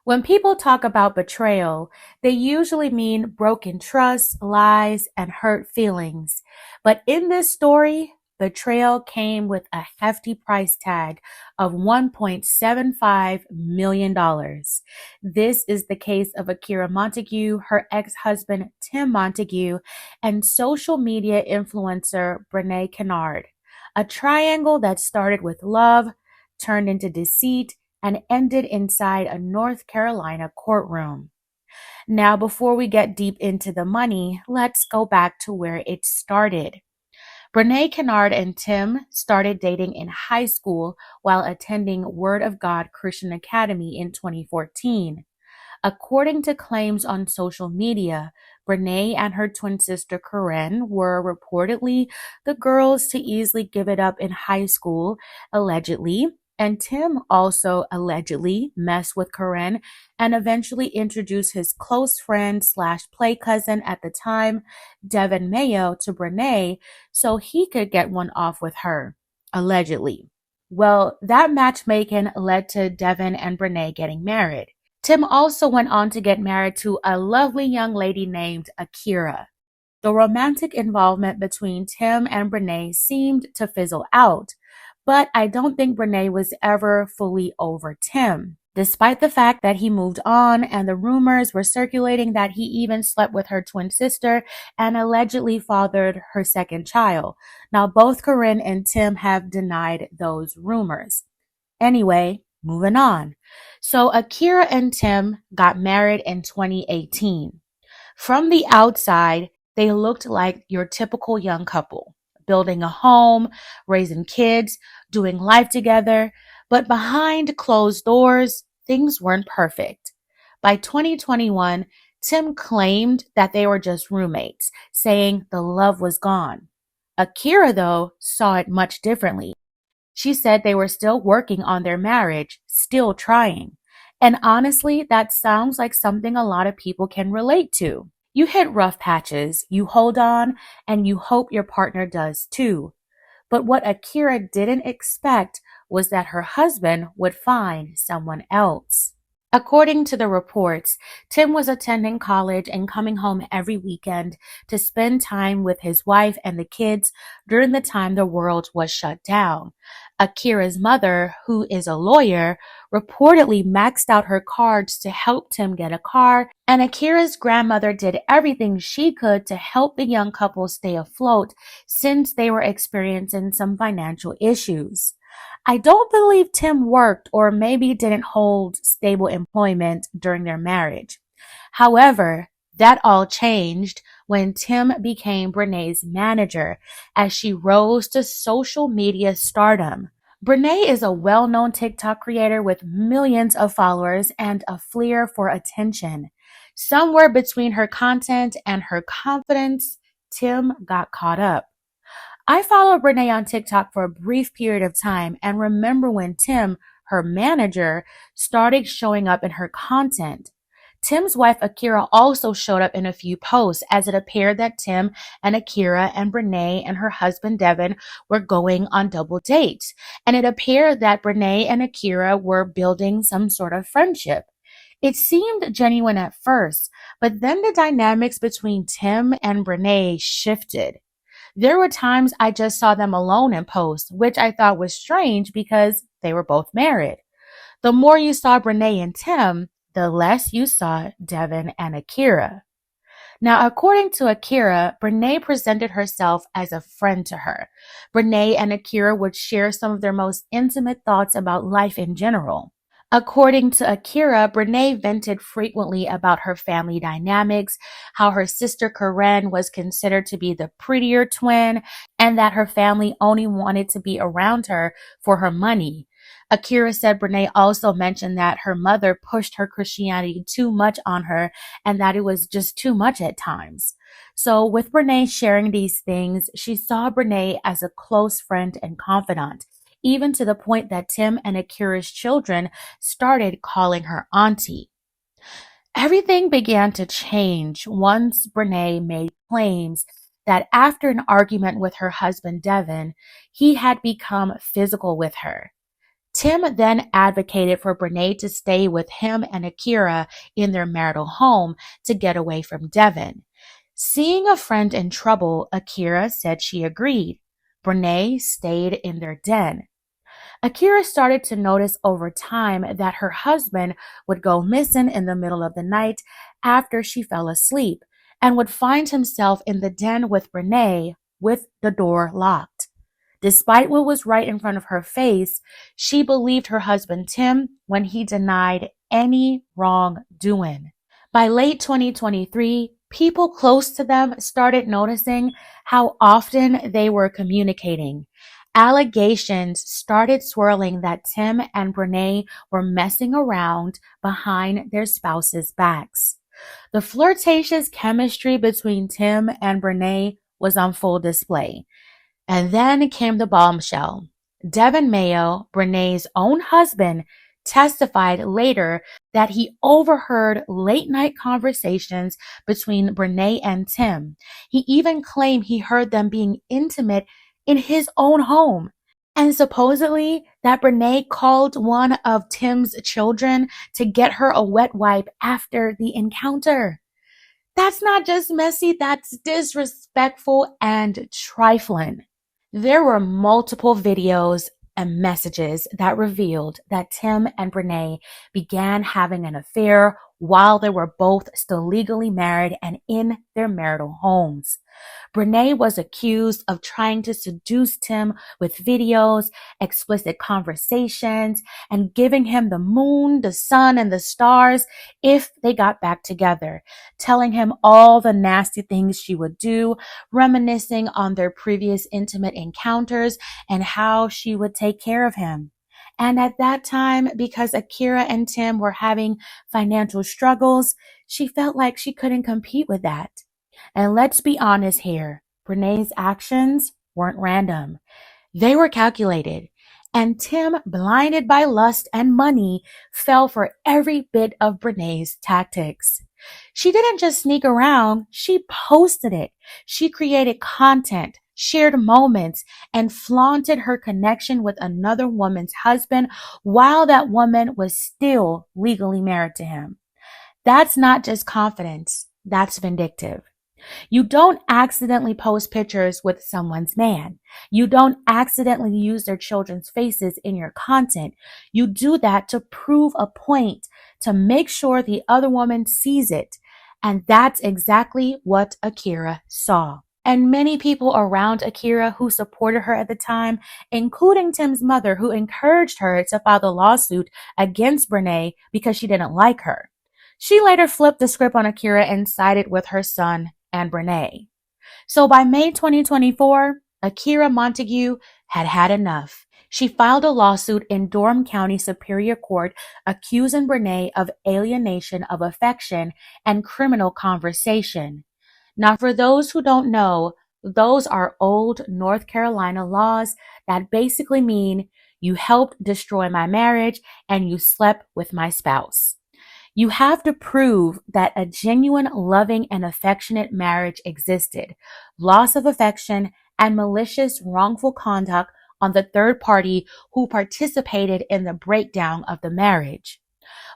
When people talk about betrayal, they usually mean broken trust, lies, and hurt feelings. But in this story, betrayal came with a hefty price tag of $1.75 million. This is the case of Akira Montague, her ex-husband Tim Montague, and social media influencer Brenay Kennard. A triangle that started with love, turned into deceit, and ended inside a North Carolina courtroom. Now, before we get deep into the money, let's go back to where it started. Brenay Kennard and Tim started dating in high school while attending Word of God Christian Academy in 2014. According to claims on social media, Brenay and her twin sister Corinne were reportedly the girls to easily give it up in high school, allegedly, and Tim also allegedly messed with Corinne and eventually introduced his close friend slash play cousin at the time, Devin Mayo, to Brenay so he could get one off with her, allegedly. Well, that matchmaking led to Devin and Brenay getting married. Tim also went on to get married to a lovely young lady named Akira. The romantic involvement between Tim and Brenay seemed to fizzle out, but I don't think Brenay was ever fully over Tim, despite the fact that he moved on and the rumors were circulating that he even slept with her twin sister and allegedly fathered her second child. Now, both Corinne and Tim have denied those rumors. Anyway, moving on. So Akira and Tim got married in 2018. From the outside, they looked like your typical young couple, building a home, raising kids, doing life together. But behind closed doors, things weren't perfect. By 2021, Tim claimed that they were just roommates, saying the love was gone. Akira, though, saw it much differently. She said they were still working on their marriage, still trying. And honestly, that sounds like something a lot of people can relate to. You hit rough patches, you hold on, and you hope your partner does too. But what Akira didn't expect was that her husband would find someone else. According to the reports, Tim was attending college and coming home every weekend to spend time with his wife and the kids during the time the world was shut down. Akira's mother, who is a lawyer, reportedly maxed out her cards to help Tim get a car, and Akira's grandmother did everything she could to help the young couple stay afloat since they were experiencing some financial issues. I don't believe Tim worked or maybe didn't hold stable employment during their marriage. However, that all changed when Tim became Brenay's manager as she rose to social media stardom. Brenay is a well-known TikTok creator with millions of followers and a flair for attention. Somewhere between her content and her confidence, Tim got caught up. I followed Brenay on TikTok for a brief period of time and remember when Tim, her manager, started showing up in her content. Tim's wife Akira also showed up in a few posts as it appeared that Tim and Akira and Brenay and her husband Devin were going on double dates. And it appeared that Brenay and Akira were building some sort of friendship. It seemed genuine at first, but then the dynamics between Tim and Brenay shifted. There were times I just saw them alone in posts, which I thought was strange because they were both married. The more you saw Brenay and Tim, the less you saw Devin and Akira. Now, according to Akira, Brenay presented herself as a friend to her. Brenay and Akira would share some of their most intimate thoughts about life in general. According to Akira, Brenay vented frequently about her family dynamics, how her sister Corinne was considered to be the prettier twin, and that her family only wanted to be around her for her money. Akira said Brenay also mentioned that her mother pushed her Christianity too much on her and that it was just too much at times. So with Brenay sharing these things, she saw Brenay as a close friend and confidant, even to the point that Tim and Akira's children started calling her auntie. Everything began to change once Brenay made claims that after an argument with her husband Devin, he had become physical with her. Tim then advocated for Brenay to stay with him and Akira in their marital home to get away from Devon. Seeing a friend in trouble, Akira said she agreed. Brenay stayed in their den. Akira started to notice over time that her husband would go missing in the middle of the night after she fell asleep and would find himself in the den with Brenay with the door locked. Despite what was right in front of her face, she believed her husband Tim when he denied any wrongdoing. By late 2023, people close to them started noticing how often they were communicating. Allegations started swirling that Tim and Brenay were messing around behind their spouses' backs. The flirtatious chemistry between Tim and Brenay was on full display. And then came the bombshell. Devon Mayo, Brenay's own husband, testified later that he overheard late-night conversations between Brenay and Tim. He even claimed he heard them being intimate in his own home. And supposedly that Brenay called one of Tim's children to get her a wet wipe after the encounter. That's not just messy, that's disrespectful and trifling. There were multiple videos and messages that revealed that Tim and Brenay began having an affair while they were both still legally married and in their marital homes. Brenay was accused of trying to seduce Tim with videos, explicit conversations, and giving him the moon, the sun, and the stars if they got back together, telling him all the nasty things she would do, reminiscing on their previous intimate encounters and how she would take care of him. And at that time, because Akira and Tim were having financial struggles, she felt like she couldn't compete with that. And let's be honest here, Brenay's actions weren't random. They were calculated. And Tim, blinded by lust and money, fell for every bit of Brenay's tactics. She didn't just sneak around, she posted it. She created content, shared moments, and flaunted her connection with another woman's husband while that woman was still legally married to him. That's not just confidence, that's vindictive. You don't accidentally post pictures with someone's man. You don't accidentally use their children's faces in your content. You do that to prove a point, to make sure the other woman sees it. And that's exactly what Akira saw. And many people around Akira who supported her at the time, including Tim's mother, who encouraged her to file the lawsuit against Brenay because she didn't like her. She later flipped the script on Akira and sided with her son and Brenay. So by May 2024, Akira Montague had had enough. She filed a lawsuit in Durham County Superior Court accusing Brenay of alienation of affection and criminal conversation. Now, for those who don't know, those are old North Carolina laws that basically mean you helped destroy my marriage and you slept with my spouse. You have to prove that a genuine, loving, and affectionate marriage existed, loss of affection, and malicious, wrongful conduct on the third party who participated in the breakdown of the marriage.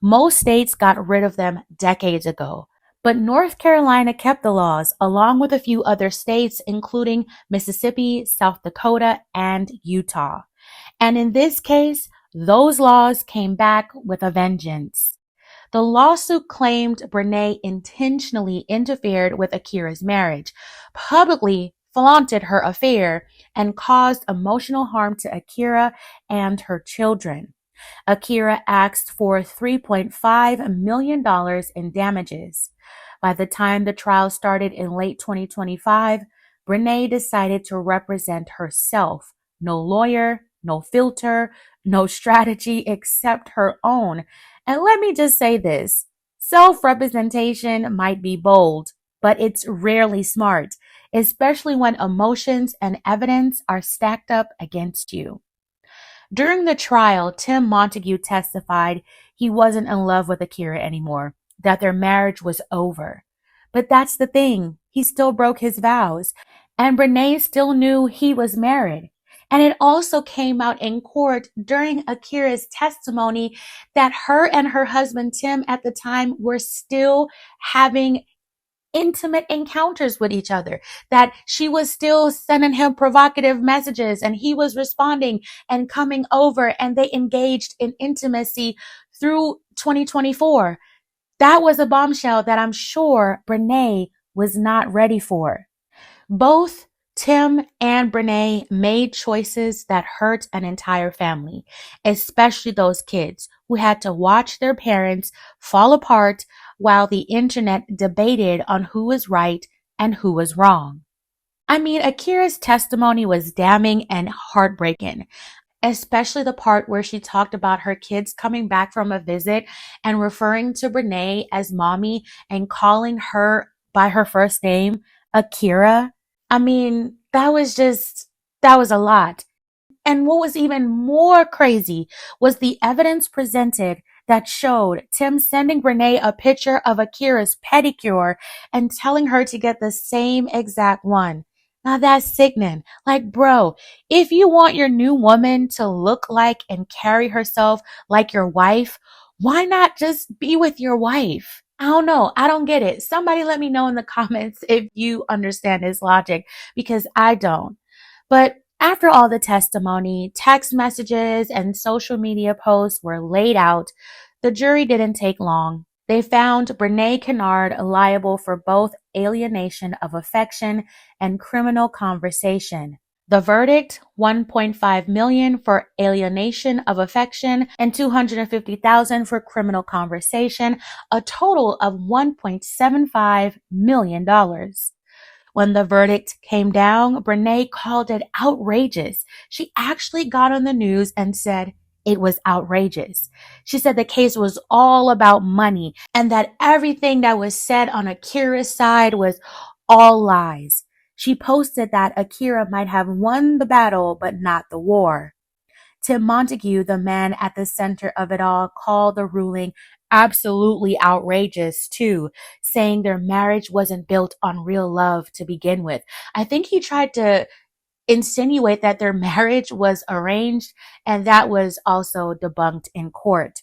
Most states got rid of them decades ago, but North Carolina kept the laws along with a few other states, including Mississippi, South Dakota, and Utah. And in this case, those laws came back with a vengeance. The lawsuit claimed Brenay intentionally interfered with Akira's marriage, publicly flaunted her affair, and caused emotional harm to Akira and her children. Akira asked for $3.5 million in damages. By the time the trial started in late 2025, Brenay decided to represent herself. No lawyer, no filter, no strategy except her own. And let me just say this, self-representation might be bold, but it's rarely smart, especially when emotions and evidence are stacked up against you. During the trial, Tim Montague testified he wasn't in love with Akira anymore, that their marriage was over. But that's the thing, he still broke his vows, and Brenay still knew he was married. And it also came out in court during Akira's testimony that her and her husband Tim at the time were still having intimate encounters with each other, that she was still sending him provocative messages and he was responding and coming over, and they engaged in intimacy through 2024. That was a bombshell that I'm sure Brenay was not ready for. Both Tim and Brenay made choices that hurt an entire family, especially those kids who had to watch their parents fall apart while the internet debated on who was right and who was wrong. I mean, Akira's testimony was damning and heartbreaking, especially the part where she talked about her kids coming back from a visit and referring to Brenay as mommy and calling her by her first name, Akira. I mean, that was a lot. And what was even more crazy was the evidence presented that showed Tim sending Brenay a picture of Akira's pedicure and telling her to get the same exact one. Now that's sickening. Like, bro, if you want your new woman to look like and carry herself like your wife, why not just be with your wife? I don't know. I don't get it. Somebody let me know in the comments if you understand this logic, because I don't. But after all the testimony, text messages, and social media posts were laid out, the jury didn't take long. They found Brenay Kennard liable for both alienation of affection and criminal conversation. The verdict, $1.5 million for alienation of affection and $250,000 for criminal conversation, a total of $1.75 million. When the verdict came down, Brenay called it outrageous. She actually got on the news and said it was outrageous. She said the case was all about money and that everything that was said on Akira's side was all lies. She posted that Akira might have won the battle, but not the war. Tim Montague, the man at the center of it all, called the ruling absolutely outrageous too, saying their marriage wasn't built on real love to begin with. I think he tried to insinuate that their marriage was arranged, and that was also debunked in court.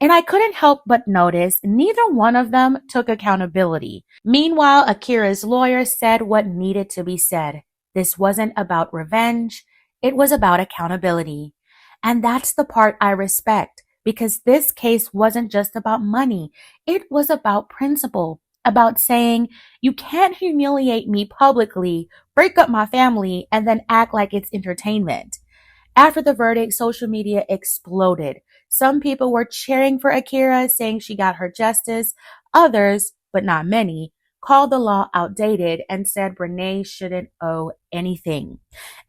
And I couldn't help but notice neither one of them took accountability. Meanwhile, Akira's lawyer said what needed to be said. This wasn't about revenge. It was about accountability. And that's the part I respect, because this case wasn't just about money. It was about principle, about saying, you can't humiliate me publicly, break up my family, and then act like it's entertainment. After the verdict, social media exploded. Some people were cheering for Akira, saying she got her justice. Others, but not many, called the law outdated and said Brenay shouldn't owe anything.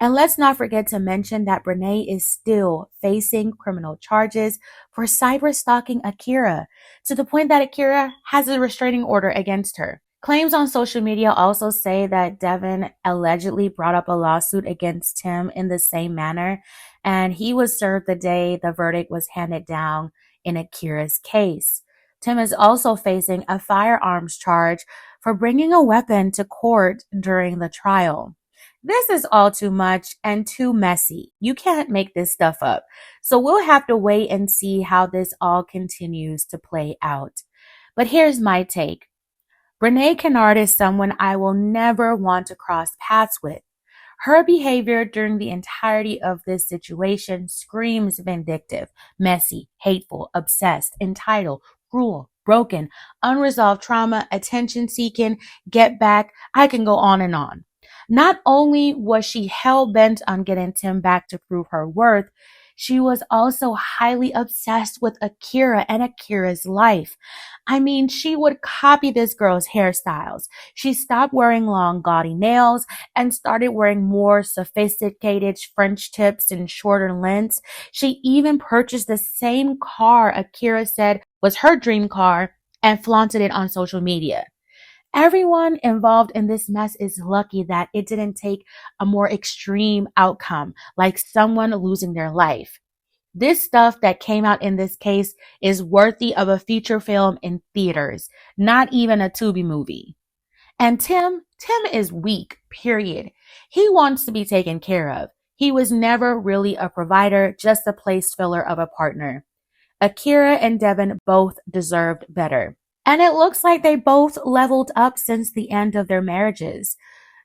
And let's not forget to mention that Brenay is still facing criminal charges for cyber stalking Akira, to the point that Akira has a restraining order against her. Claims on social media also say that Devin allegedly brought up a lawsuit against him in the same manner, and he was served the day the verdict was handed down in Akira's case. Tim is also facing a firearms charge for bringing a weapon to court during the trial. This is all too much and too messy. You can't make this stuff up. So we'll have to wait and see how this all continues to play out. But here's my take. Brenay Kennard is someone I will never want to cross paths with. Her behavior during the entirety of this situation screams vindictive, messy, hateful, obsessed, entitled, cruel, broken, unresolved trauma, attention-seeking, get back. I can go on and on. Not only was she hell-bent on getting Tim back to prove her worth, she was also highly obsessed with Akira and Akira's life. I mean, she would copy this girl's hairstyles. She stopped wearing long, gaudy nails and started wearing more sophisticated French tips and shorter lengths. She even purchased the same car Akira said was her dream car and flaunted it on social media. Everyone involved in this mess is lucky that it didn't take a more extreme outcome, like someone losing their life. This stuff that came out in this case is worthy of a feature film in theaters, not even a Tubi movie. And Tim is weak, period. He wants to be taken care of. He was never really a provider, just a place filler of a partner. Akira and Devin both deserved better. And it looks like they both leveled up since the end of their marriages.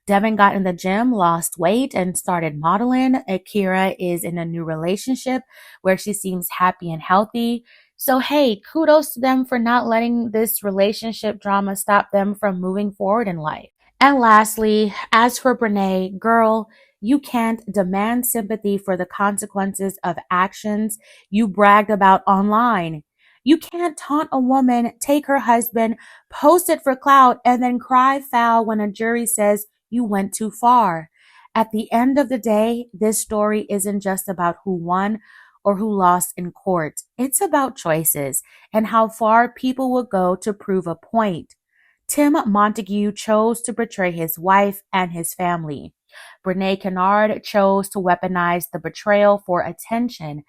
Devin got in the gym, lost weight, and started modeling. Akira is in a new relationship where she seems happy and healthy. So, hey, kudos to them for not letting this relationship drama stop them from moving forward in life. And lastly, as for Brenay, girl, you can't demand sympathy for the consequences of actions you bragged about online. You can't taunt a woman, take her husband, post it for clout, and then cry foul when a jury says you went too far. At the end of the day, this story isn't just about who won or who lost in court. It's about choices and how far people will go to prove a point. Tim Montague chose to betray his wife and his family. Brenay Kennard chose to weaponize the betrayal for attention.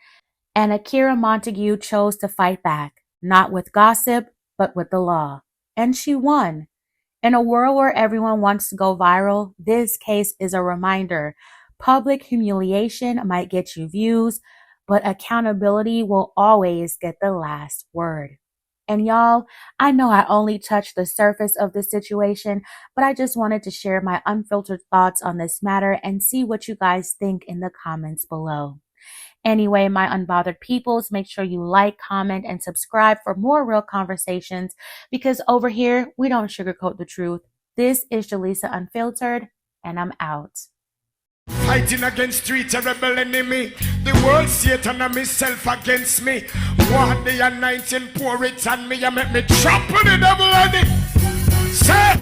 And Akira Montague chose to fight back, not with gossip, but with the law. And she won. In a world where everyone wants to go viral, this case is a reminder. Public humiliation might get you views, but accountability will always get the last word. And y'all, I know I only touched the surface of the situation, but I just wanted to share my unfiltered thoughts on this matter and see what you guys think in the comments below. Anyway, my unbothered peoples, make sure you like, comment, and subscribe for more real conversations because over here, we don't sugarcoat the truth. This is Jaleesa Unfiltered, and I'm out. Fighting against three terrible enemy. The world, Satan, and myself against me. One the anointing, pour it on me, and make me trample the devil on it. Say